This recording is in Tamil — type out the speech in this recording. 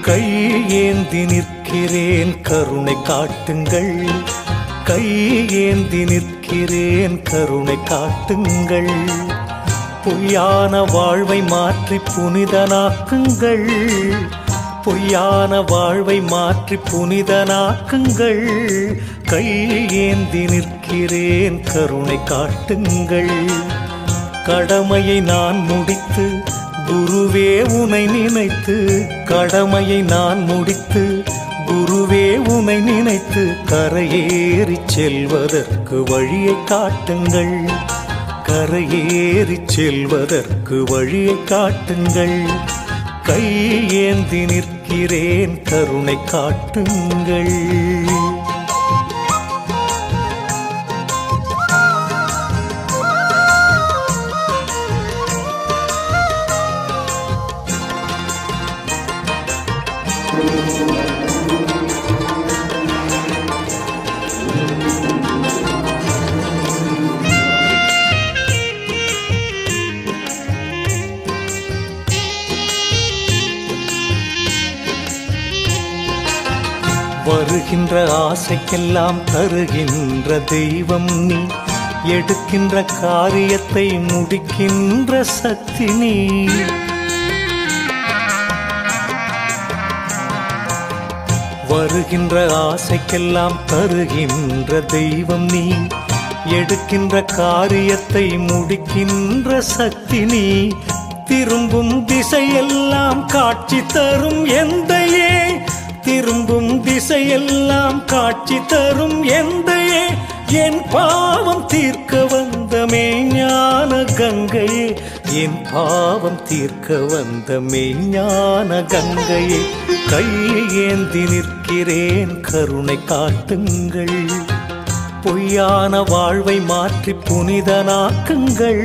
கையேந்தி நிற்கிறேன் கருணை காட்டுங்கள், கையேந்தி நிற்கிறேன் கருணை காட்டுங்கள். பொய்யான வாழ்வை மாற்றி புனிதனாக்குங்கள், பொய்யான வாழ்வை மாற்றி புனிதனாக்குங்கள். கையேந்தி நிற்கிறேன் கருணை காட்டுங்கள். கடமையை நான் முடித்து குருவே உனை நினைத்து, கடமையை நான் முடித்து குருவே உனை நினைத்து கரையேறி செல்வதற்கு வழியை காட்டுங்கள், கரையேறி செல்வதற்கு வழியை காட்டுங்கள். கையேந்தி நிற்கிறேன் கருணை காட்டுங்கள். வருகின்ற ஆசைக்கெல்லாம் தருகின்ற தெய்வம் நீ, எடுக்கின்ற காரியத்தை முடிக்கின்ற சக்தி நீ. வருகின்ற ஆசைக்கெல்லாம் தருகின்ற தெய்வம் நீ, எடுக்கின்ற காரியத்தை முடிக்கின்ற சக்தி நீ. திரும்பும் திசையெல்லாம் காட்சி தரும் எந்தையே, திரும்பும் திசையெல்லாம் காட்சி தரும் எந்தையே. என் பாவம் தீர்க்க வந்த மெய்ஞான கங்கையே, என் பாவம் தீர்க்க வந்த மெய்ஞான கங்கையே. கையேந்தி நிற்கிறேன் கருணை காட்டுங்கள், பொய்யான வாழ்வை மாற்றி புனிதனாக்குங்கள்.